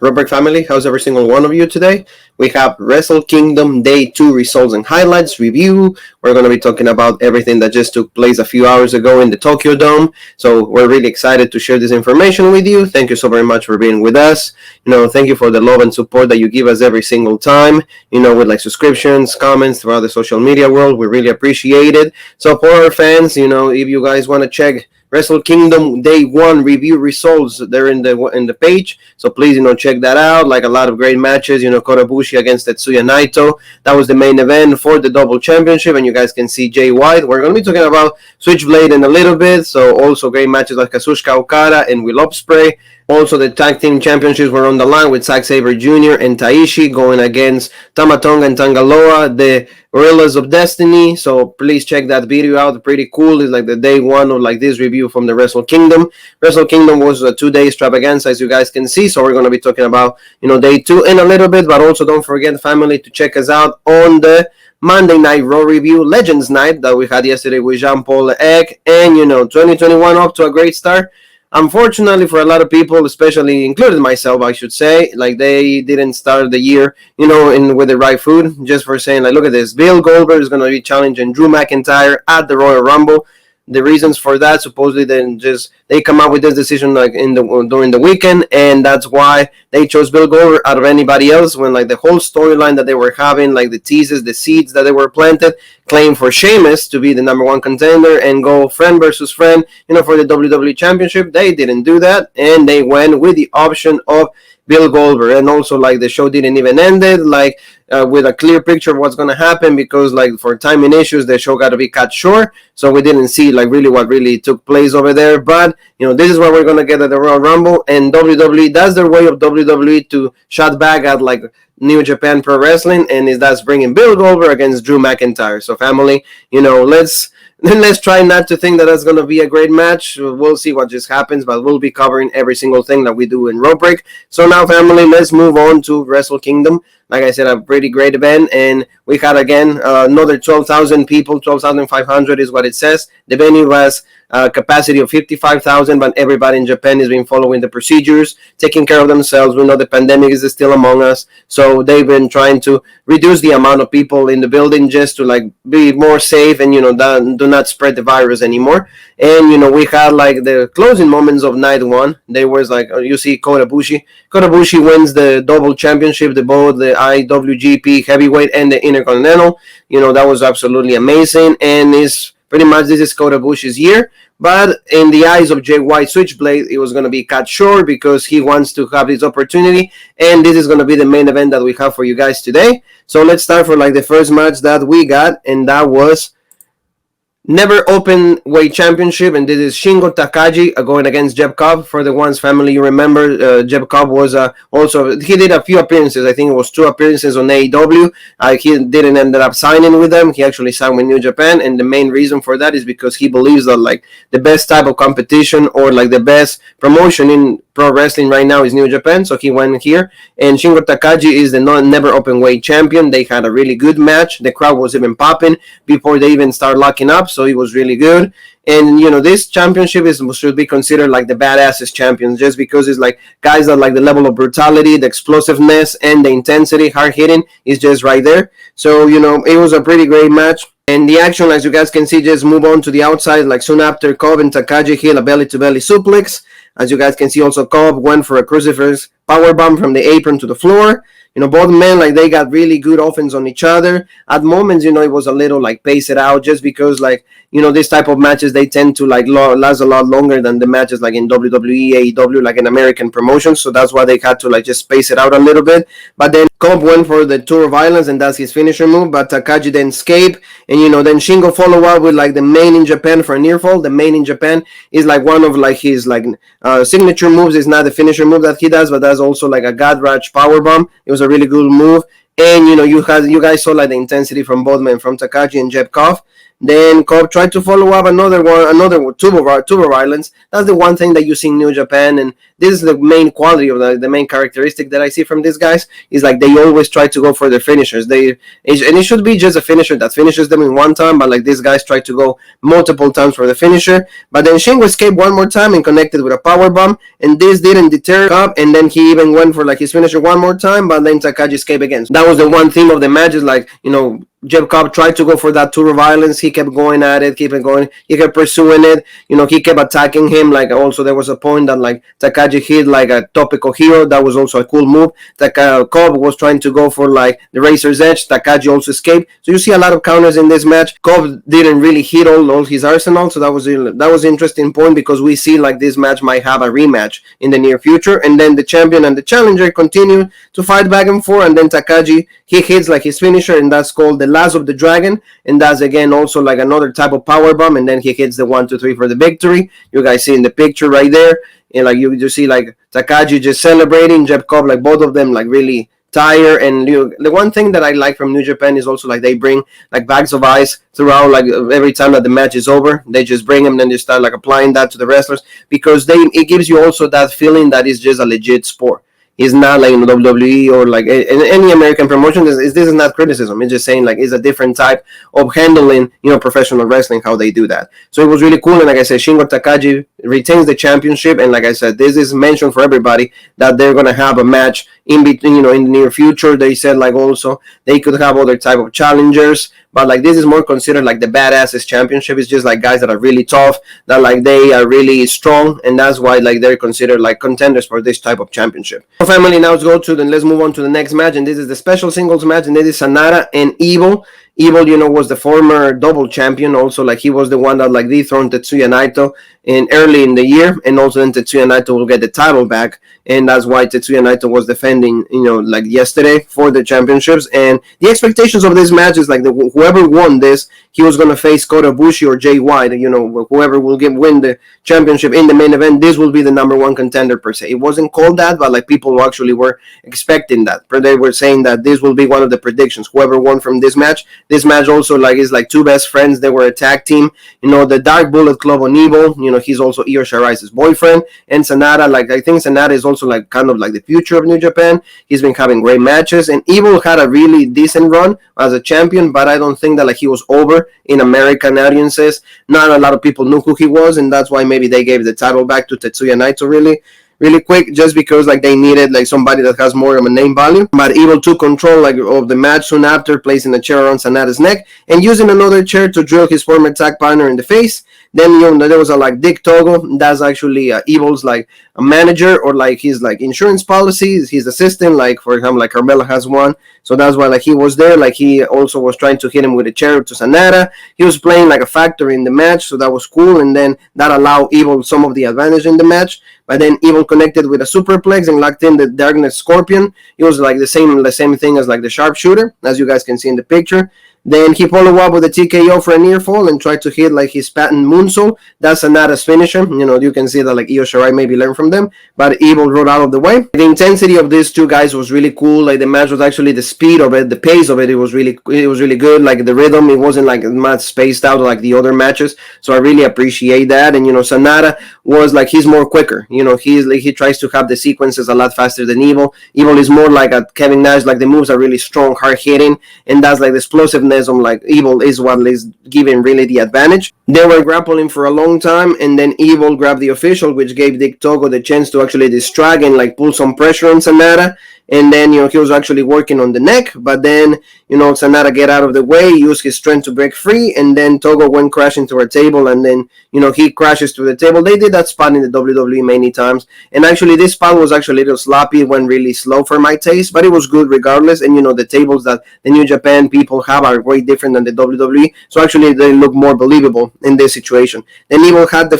Robert family, how's every single one of you today? We have Wrestle Kingdom Day 2 results and highlights review. We're going to be talking about everything that just took place a few hours ago in the Tokyo Dome. So we're really excited to share this information with you. Thank you so very much for being with us. Thank you for the love and support that you give us every single time, with like subscriptions, comments throughout the social media world. We really appreciate it. So for our fans, if you guys want to check Wrestle Kingdom Day 1 review results, they're in the page, so please check that out. Like a lot of great matches, Kota Ibushi against Tetsuya Naito, that was the main event for the double championship, and you guys can see Jay White. We're going to be talking about Switchblade in a little bit, so also great matches like Kazuchika Okada and Will Ospreay. Also, the tag team championships were on the line with Zack Sabre Jr. and Taishi going against Tama Tonga and Tangaloa, the Gorillas of Destiny. So please check that video out. Pretty cool. It's like the day one of like this review from the Wrestle Kingdom. Wrestle Kingdom was a 2-day extravaganza, as you guys can see. So we're going to be talking about day 2 in a little bit. But also don't forget, family, to check us out on the Monday Night Raw review, Legends Night, that we had yesterday with Jean-Paul Egg. And 2021 off to a great start. Unfortunately, for a lot of people, especially including myself, I should say, like they didn't start the year, with the right foot. Just for saying, like, look at this, Bill Goldberg is going to be challenging Drew McIntyre at the Royal Rumble. The reasons for that, supposedly, they come up with this decision like during the weekend, and that's why they chose Bill Goldberg out of anybody else. When like the whole storyline that they were having, like the teases, the seeds that they were planted, claim for Sheamus to be the number one contender and go friend versus friend, for the WWE Championship. They didn't do that, and they went with the option of Bill Goldberg. And also, like, the show didn't even end it with a clear picture of what's going to happen, because like for timing issues, the show got to be cut short, so we didn't see like really what really took place over there. But this is what we're going to get at the Royal Rumble, and WWE, that's their way of WWE to shot back at like New Japan Pro Wrestling, and that's bringing Bill Goldberg against Drew McIntyre. So family, let's try not to think that that's going to be a great match. We'll see what just happens, but we'll be covering every single thing that we do in Raw Break. So now, family, let's move on to Wrestle Kingdom. Like I said, a pretty great event, and we had, again, another 12,000 people. 12,500 is what it says. The venue was capacity of 55,000, but everybody in Japan has been following the procedures, taking care of themselves. We know the pandemic is still among us, so they've been trying to reduce the amount of people in the building just to like be more safe and do not spread the virus anymore. And we had like the closing moments of night 1. There was like you see Kota Ibushi. Kota Ibushi wins the double championship, both the IWGP Heavyweight and the Intercontinental. That was absolutely amazing, and is pretty much this is Kota Ibushi's year. But in the eyes of Jay White Switchblade, it was going to be cut short because he wants to have this opportunity, and this is going to be the main event that we have for you guys today. So let's start for like the first match that we got, and that was Never Open Weight Championship, and this is Shingo Takagi going against Jeff Cobb. For the ones, family, you remember, Jeff Cobb was also, he did a few appearances. I think it was 2 appearances on AEW. He didn't end up signing with them. He actually signed with New Japan, and the main reason for that is because he believes that like the best type of competition or like the best promotion in pro wrestling right now is New Japan, so he went here. And Shingo Takagi is the Never Open Weight champion. They had a really good match. The crowd was even popping before they even start locking up, so it was really good. And this championship should be considered like the badasses champions, just because it's like guys that like the level of brutality, the explosiveness, and the intensity, hard hitting is just right there. So it was a pretty great match. And the action, as you guys can see, just move on to the outside. Like soon after, Cobb and Takagi hit a belly-to-belly suplex. As you guys can see, also Cobb went for a crucifix powerbomb from the apron to the floor. Both men, like, they got really good offense on each other. At moments, it was a little, like, pace it out, just because, like, this type of matches, they tend to, like, last a lot longer than the matches, like, in WWE, AEW, like, in American promotions. So that's why they had to, like, just space it out a little bit. But then Cobb went for the Tour of Violence, and that's his finisher move. But Takagi then escaped. And, then Shingo follow up with, like, the main in Japan for a near fall. The main in Japan is, like, one of, like, his, like, signature moves. It's not the finisher move that he does, but that's also, like, a Godrach powerbomb. It was a really good move. And you guys saw like the intensity from both men, from Takagi and Jeff Cobb. Then Cobb tried to follow up another tuber violence. That's the one thing that you see in New Japan, and this is the main quality of the main characteristic that I see from these guys is like they always try to go for their finishers. And it should be just a finisher that finishes them in one time, but like these guys try to go multiple times for the finisher. But then Shingo escaped one more time and connected with a power bomb, and this didn't deter Cobb. And then he even went for like his finisher one more time, but then Takagi escaped again. So that was the one theme of the match, is like, Jeff Cobb tried to go for that tour of violence. He kept going at it, keep it going. He kept pursuing it. He kept attacking him. Like, also there was a point that like Takagi hit like a topical hero. That was also a cool move. Cobb was trying to go for like the Razor's Edge. Takagi also escaped. So you see a lot of counters in this match. Cobb didn't really hit all his arsenal. So that was an interesting point, because we see like this match might have a rematch in the near future. And then the champion and the challenger continue to fight back and forth. And then Takagi, he hits like his finisher, and that's called the Last of the Dragon, and that's again also like another type of power bomb, and then he hits the 1, 2, 3 for the victory. You guys see in the picture right there, and like you see like Takagi just celebrating, Jeff Cobb, like both of them like really tired. And the one thing that I like from New Japan is also like they bring like bags of ice throughout, like every time that the match is over, they just bring them, and then they start like applying that to the wrestlers, because it gives you also that feeling that it's just a legit sport. It's not like in WWE or like in any American promotion. This is not criticism. It's just saying like it's a different type of handling, professional wrestling, how they do that. So it was really cool. And like I said, Shingo Takagi retains the championship. And like I said, this is mentioned for everybody that they're going to have a match in between, in the near future. They said like also they could have other type of challengers. But like this is more considered like the badasses championship. It's just like guys that are really tough, that like they are really strong, and that's why like they're considered like contenders for this type of championship. So family, now let's move on to the next match, and this is the special singles match, and this is Sanada and Evil. Evil, was the former double champion. Also, like he was the one that like dethroned Tetsuya Naito early in the year, and also then Tetsuya Naito will get the title back, and that's why Tetsuya Naito was defending, like yesterday for the championships. And the expectations of this match is like whoever won this, he was gonna face Kota Ibushi or Jay White. Whoever will win the championship in the main event, this will be the number one contender per se. It wasn't called that, but like people actually were expecting that. They were saying that this will be one of the predictions. Whoever won from this match. This match also like is like two best friends. They were a tag team. The Dark Bullet Club on Evil. He's also Io Shirai's boyfriend. And Sanada, like I think Sanada is also like kind of like the future of New Japan. He's been having great matches. And Evil had a really decent run as a champion, but I don't think that like he was over in American audiences. Not a lot of people knew who he was, and that's why maybe they gave the title back to Tetsuya Naito really quick, just because like they needed like somebody that has more of a name value. But Evil took control like of the match soon after, placing a chair around Sanada's neck and using another chair to drill his former tag partner in the face. Then there was a like Dick Togo. That's actually Evil's like a manager, or like his like insurance policies, his assistant. Like for example, like Carmella has one, so that's why like he was there. Like he also was trying to hit him with a chair to Sanada. He was playing like a factor in the match, so that was cool. And then that allowed Evil some of the advantage in the match. But then Evil connected with a superplex and locked in the Darkness Scorpion. It was like the same thing as like the sharpshooter, as you guys can see in the picture. Then he followed up with a TKO for a near fall and tried to hit like his patent moonsault. That's Sanada's finisher. You can see that like Io Shirai maybe learned from them, but Evil rode out of the way. The intensity of these two guys was really cool. Like the match was actually the speed of it, the pace of it. It was really good. Like the rhythm, it wasn't like much spaced out like the other matches. So I really appreciate that. And Sanada was like he's more quicker. He tries to have the sequences a lot faster than Evil. Evil is more like a Kevin Nash. Like the moves are really strong, hard hitting, and that's like the explosiveness of like Evil is what is giving really the advantage. They were grappling for a long time, and then Evil grabbed the official, which gave Dick Togo the chance to actually distract and like pull some pressure on Sanada. And then, he was actually working on the neck, but then, Sanada get out of the way, used his strength to break free, and then Togo went crashing to our table, and then, he crashes to the table. They did that spot in the WWE many times, and actually this spot was actually a little sloppy. It went really slow for my taste, but it was good regardless. And, the tables that the New Japan people have are way different than the WWE, so actually they look more believable in this situation. Then Evil had to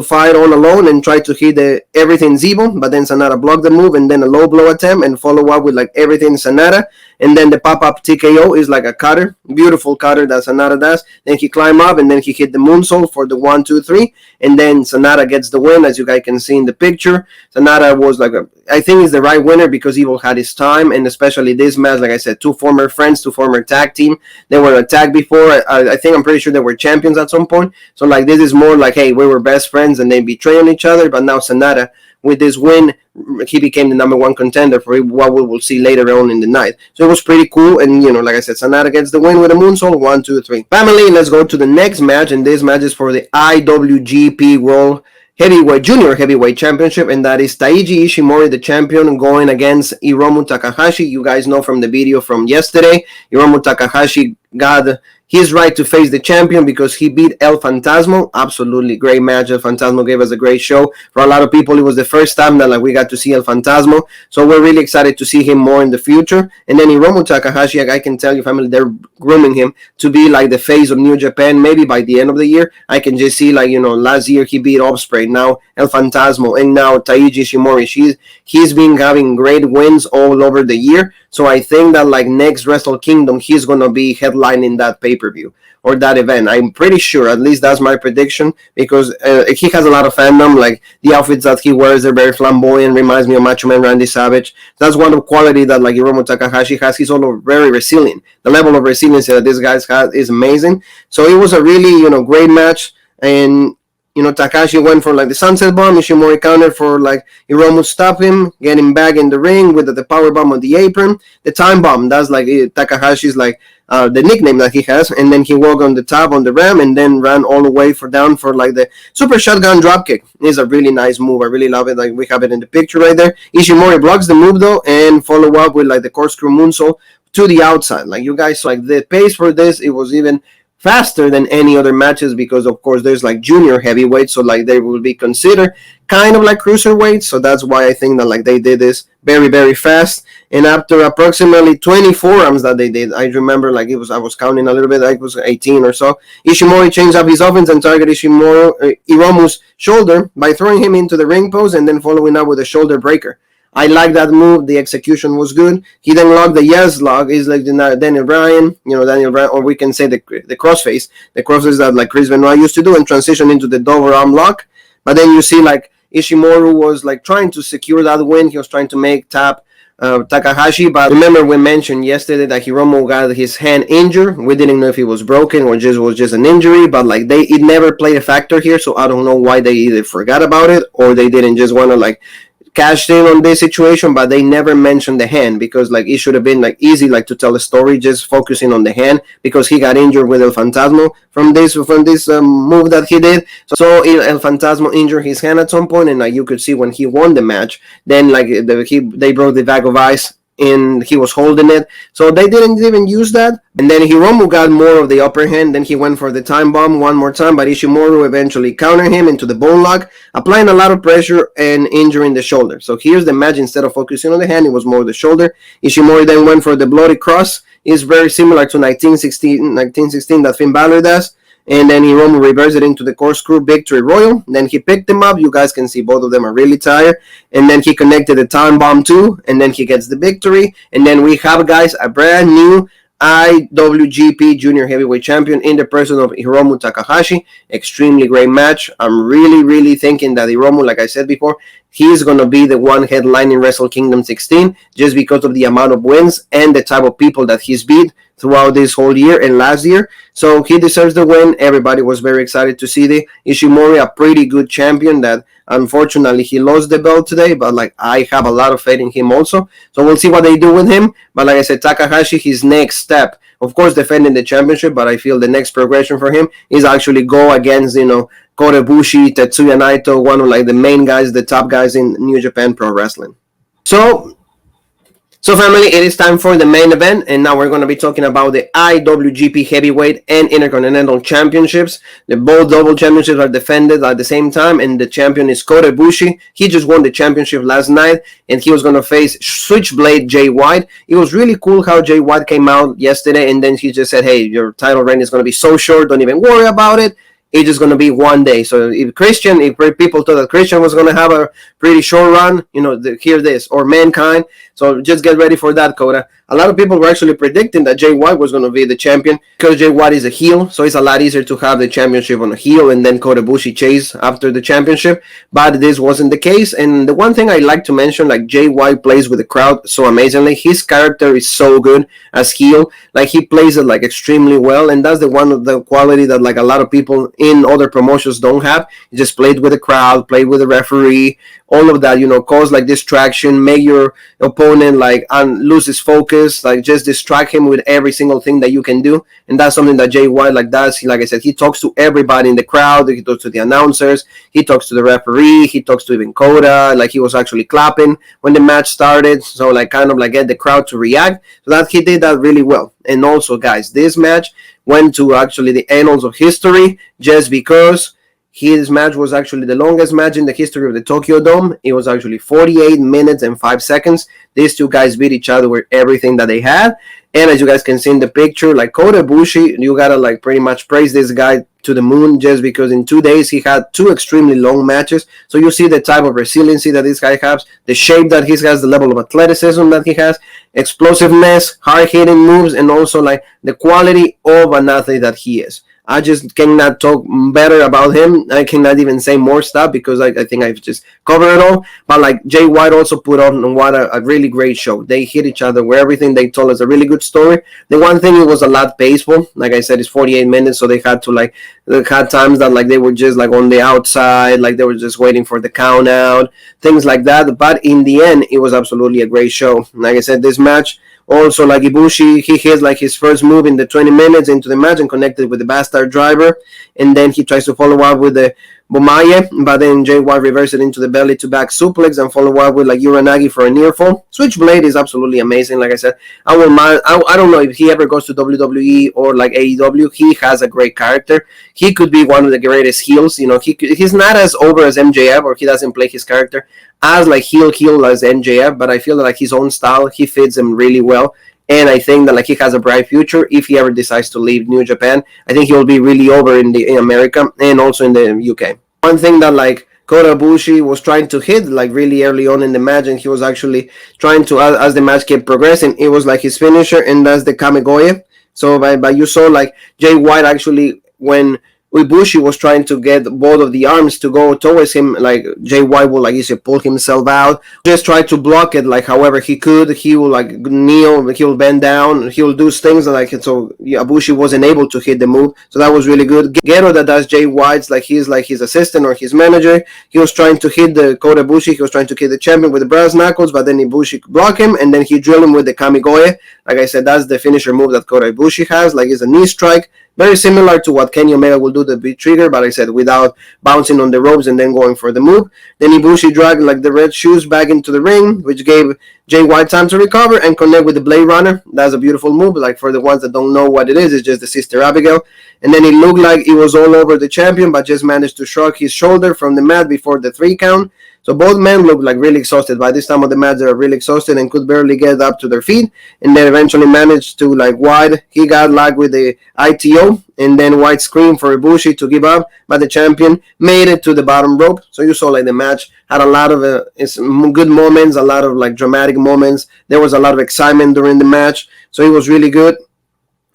fight all alone and try to hit Everything's Evil, but then Sanada blocked the move, and then a low blow attempt and follow up with like Everything Sanada. and then the pop-up TKO is like a cutter, beautiful cutter that Sanada does. Then he climb up, and then he hit the moonsault for the 1, 2, 3, and then Sanada gets the win, as you guys can see in the picture. Sanada was I think he's the right winner because Evil had his time, and especially this match, like I said, two former friends, two former tag team. They were attacked before. I'm pretty sure they were champions at some point. So this is more like, hey, we were best friends and they betrayed each other. But now Sanada, with this win, he became the number one contender for what we will see later on in the night. So it was pretty cool. And, like I said, Sanada gets the win with a moonsault. 1, 2, 3. Family, let's go to the next match. And this match is for the IWGP World Junior Heavyweight Championship, and that is Taiji Ishimori, the champion, going against Hiromu Takahashi. You guys know from the video from yesterday, Hiromu Takahashi got his right to face the champion because he beat El Fantasmo. Absolutely great match. El Fantasmo gave us a great show. For a lot of people, it was the first time that we got to see El Fantasmo. So we're really excited to see him more in the future. And then Hiromu Takahashi, I can tell you, family, they're grooming him to be like the face of New Japan. Maybe by the end of the year, I can just see last year he beat Ospreay, now El Fantasmo, and now Taiji Ishimori. He's been having great wins all over the year. So I think that next Wrestle Kingdom, he's going to be headlining that pay-per-view or that event. I'm pretty sure, at least that's my prediction, because he has a lot of fandom. The outfits that he wears are very flamboyant, reminds me of Macho Man Randy Savage. That's one of the quality that Hiromu Takahashi has. He's also very resilient. The level of resilience that this guy has is amazing. So it was a really, great match. And Takahashi went for the sunset bomb. Ishimori countered for Hiromu stop him, get him back in the ring with the power bomb on the apron. The time bomb, that's Takahashi's the nickname that he has. And then he walked on the top on the ram and then ran all the way down for the super shotgun dropkick. It's a really nice move. I really love it. We have it in the picture right there. Ishimori blocks the move though and follow up with the corkscrew moonsault to the outside. You guys, the pace for this, it was even faster than any other matches because of course there's junior heavyweights, so they will be considered kind of cruiserweights. So that's why I think that they did this very, very fast. And after approximately 20 forearms that they did, I remember I was counting a little bit, it was 18 or so. Ishimori changed up his offense and targeted Hiromu's shoulder by throwing him into the ring post and then following up with a shoulder breaker. I like that move. The execution was good. He then locked the yes lock. Is Daniel Bryan, or we can say the crossface. The crossface that Chris Benoit used to do and transition into the double arm lock. But then you see Ishimori was trying to secure that win. He was trying to tap Takahashi. But remember we mentioned yesterday that Hiromu got his hand injured. We didn't know if it was broken or was just an injury. But it never played a factor here. So I don't know why they either forgot about it or they didn't just want to cashed in on this situation, but they never mentioned the hand because it should have been easy to tell a story just focusing on the hand because he got injured with El Fantasmo from this move that he did. So El Fantasmo injured his hand at some point, and you could see when he won the match, then they broke the bag of ice and he was holding it. So they didn't even use that. And then Hiromu got more of the upper hand. Then he went for the time bomb one more time, but Ishimori eventually countered him into the bone lock, applying a lot of pressure and injuring the shoulder. So here's the match. Instead of focusing on the hand, it was more the shoulder. Ishimori then went for the bloody cross. It's very similar to 1916 that Finn Balor does. And then Hiromu reversed it into the corkscrew victory royal. Then he picked him up. You guys can see both of them are really tired. And then he connected the time bomb too. And then he gets the victory. And then we have, guys, a brand new IWGP Junior Heavyweight Champion in the person of Hiromu Takahashi. Extremely great match. I'm really, really thinking that Hiromu, like I said before, he's going to be the one headlining Wrestle Kingdom 16 just because of the amount of wins and the type of people that he's beat throughout this whole year and last year. So he deserves the win. Everybody was very excited to see the Ishimori, a pretty good champion that unfortunately he lost the belt today, but I have a lot of faith in him also. So we'll see what they do with him. But like I said, Takahashi, his next step, of course, defending the championship, but I feel the next progression for him is actually go against, Kota Ibushi, Tetsuya Naito, one of the main guys, the top guys in New Japan Pro Wrestling. So family, it is time for the main event, and now we're going to be talking about the IWGP Heavyweight and Intercontinental Championships. Both double championships are defended at the same time, and the champion is Kota Ibushi. He just won the championship last night, and he was going to face Switchblade Jay White. It was really cool how Jay White came out yesterday, and then he just said, hey, your title reign is going to be so short, don't even worry about it. It's just going to be one day. So if people thought that Christian was going to have a pretty short run, hear this, or Mankind. So just get ready for that, Coda. A lot of people were actually predicting that Jay White was going to be the champion because Jay White is a heel, so it's a lot easier to have the championship on a heel and then Kota Ibushi chase after the championship. But this wasn't the case. And the one thing I like to mention, like Jay White plays with the crowd so amazingly. His character is so good as heel. Like he plays it like extremely well, and that's the one of the quality that like a lot of people in other promotions don't have. He just played with the crowd, played with the referee, all of that, cause like distraction, make your opponent like lose his focus, like just distract him with every single thing that you can do. And that's something that Jay White like does. Like I said, he talks to everybody in the crowd. He talks to the announcers. He talks to the referee. He talks to even Coda. Like he was actually clapping when the match started. So like kind of like get the crowd to react. So that he did that really well. And also, guys, this match went to actually the annals of history just because his match was actually the longest match in the history of the Tokyo Dome. It was actually 48 minutes and 5 seconds. These two guys beat each other with everything that they had. And as you guys can see in the picture, like Kota Ibushi, you gotta like pretty much praise this guy to the moon just because in 2 days he had 2 extremely long matches. So you see the type of resiliency that this guy has, the shape that he has, the level of athleticism that he has, explosiveness, hard-hitting moves, and also like the quality of an athlete that he is. I just cannot talk better about him. I cannot even say more stuff because I think I've just covered it all. But like Jay White also put on what a really great show. They hit each other with everything. They told us a really good story. The one thing, it was a lot paceful. Like I said, it's 48 minutes, so they had to like, they had times that like they were just like on the outside, like they were just waiting for the count out, things like that. But in the end, it was absolutely a great show. Like I said, this match, also, like Ibushi, he hits like his first move in the 20 minutes into the match and connected with the Bastard Driver. And then he tries to follow up with the Bomaye, but then Jay White reverses it into the belly to back suplex and follow up with like Uranagi for a near fall. Switchblade is absolutely amazing. Like I said, I don't know if he ever goes to WWE or like AEW. He has a great character. He could be one of the greatest heels. He's not as over as MJF, or he doesn't play his character as like heel as MJF, but I feel like his own style, he fits him really well. And I think that like he has a bright future if he ever decides to leave New Japan. I think he'll be really over in America and also in the UK. One thing that like Kota Ibushi was trying to hit like really early on in the match, and he was actually trying to, as the match kept progressing, it was like his finisher, and that's the Kamigoye. So but you saw like Jay White actually, when Ibushi was trying to get both of the arms to go towards him, like Jay White will like easily pull himself out, just try to block it like however he could. He will like kneel, he will bend down, he will do things like it. So Ibushi wasn't able to hit the move, so that was really good. Geto, that does Jay White's, like he's like his assistant or his manager, he was trying to hit the Kota Ibushi, he was trying to hit the champion with the brass knuckles, but then Ibushi blocked him, and then he drilled him with the Kamigoye. Like I said, that's the finisher move that Kota Ibushi has, like it's a knee strike. Very similar to what Kenny Omega will do, the beat trigger, but like I said, without bouncing on the ropes and then going for the move. Then Ibushi dragged like the red shoes back into the ring, which gave Jay White time to recover and connect with the Blade Runner. That's a beautiful move. Like for the ones that don't know what it is, it's just the Sister Abigail. And then it looked like it was all over the champion, but just managed to shrug his shoulder from the mat before the 3 count. So both men looked like really exhausted. By this time of the match, they were really exhausted and could barely get up to their feet. And then eventually managed to, like, White, he got like with the ITO. And then White screamed for Ibushi to give up. But the champion made it to the bottom rope. So you saw like the match had a lot of good moments, a lot of like dramatic moments. There was a lot of excitement during the match. So it was really good.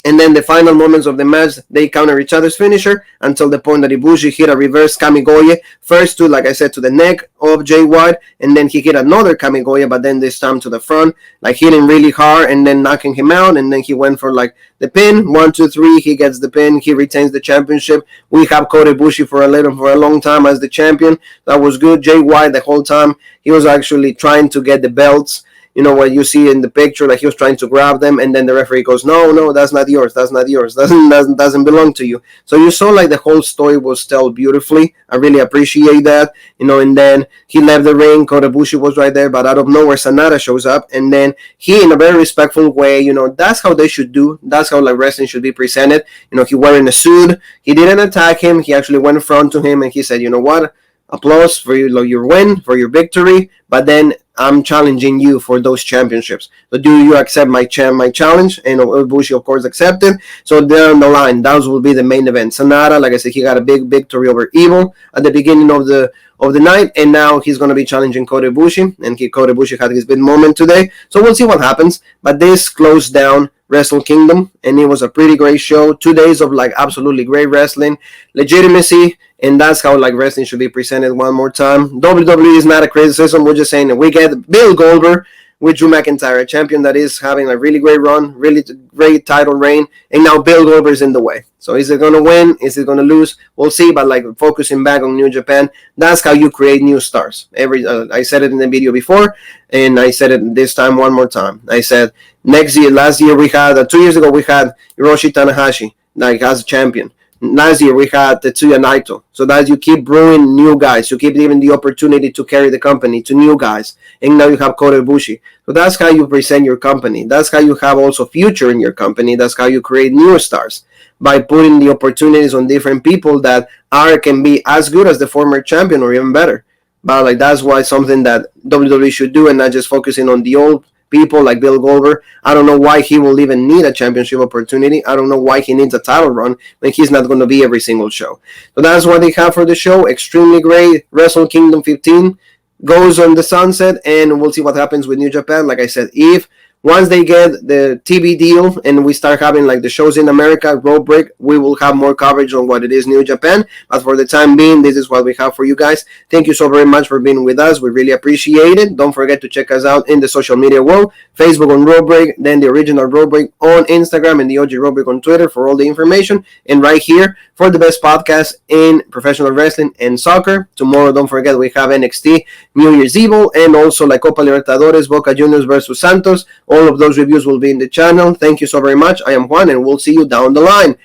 And then the final moments of the match, they counter each other's finisher until the point that Ibushi hit a reverse Kamigoye. First to, like I said, to the neck of Jay White, and then he hit another Kamigoye, but then this time to the front, like hitting really hard and then knocking him out. And then he went for like the pin. 1, 2, 3. He gets the pin. He retains the championship. We have Kota Ibushi for a long time as the champion. That was good. Jay White, the whole time, he was actually trying to get the belts. You know what you see in the picture, like he was trying to grab them, and then the referee goes, no, that's not yours, doesn't belong to you. So you saw like the whole story was told beautifully. I really appreciate that, and then he left the ring. Kota Ibushi was right there, but out of nowhere Sanada shows up, and then he, in a very respectful way, that's how they should do. That's how like wrestling should be presented. He wearing a suit. He didn't attack him. He actually went in front to him, and he said, you know what? applause for your win, for your victory, but then I'm challenging you for those championships. So do you accept my challenge? And Ibushi, of course, accepted. So down the line, those will be the main event. Sanada, like I said, he got a big victory over Evil at the beginning of the night, and now he's going to be challenging Kota Ibushi, and Kota Ibushi had his big moment today. So we'll see what happens. But this closed down Wrestle Kingdom, and it was a pretty great show. 2 days of like absolutely great wrestling, legitimacy, and that's how like wrestling should be presented one more time. WWE is not a criticism. We're just saying that we get Bill Goldberg with Drew McIntyre, a champion that is having a really great run, really great title reign, and now Bill Goldberg is in the way. So is it going to win? Is it going to lose? We'll see, but like focusing back on New Japan, that's how you create new stars. I said it in the video before, and I said it this time one more time. I said last year we had, 2 years ago we had Hiroshi Tanahashi, like as a champion. Last year we had Tetsuya Naito. So that you keep brewing new guys. You keep giving the opportunity to carry the company to new guys. And now you have Kota Ibushi. So that's how you present your company. That's how you have also future in your company. That's how you create new stars. By putting the opportunities on different people that can be as good as the former champion or even better. But like that's why something that WWE should do, and not just focusing on the old people like Bill Goldberg. I don't know why he will even need a championship opportunity. I don't know why he needs a title run when he's not going to be every single show. So that's what they have for the show. Extremely great. Wrestle Kingdom 15 goes on the sunset, and we'll see what happens with New Japan. Like I said, once they get the TV deal and we start having like the shows in America, Road Break, we will have more coverage on what it is New Japan. But for the time being, this is what we have for you guys. Thank you so very much for being with us. We really appreciate it. Don't forget to check us out in the social media world. Facebook on Road Break, then the original Road Break on Instagram, and the OG Road Break on Twitter for all the information. And right here for the best podcast in professional wrestling and soccer. Tomorrow, don't forget, we have NXT, New Year's Eve, and also La Copa Libertadores, Boca Juniors versus Santos. All of those reviews will be in the channel. Thank you so very much. I am Juan, and we'll see you down the line.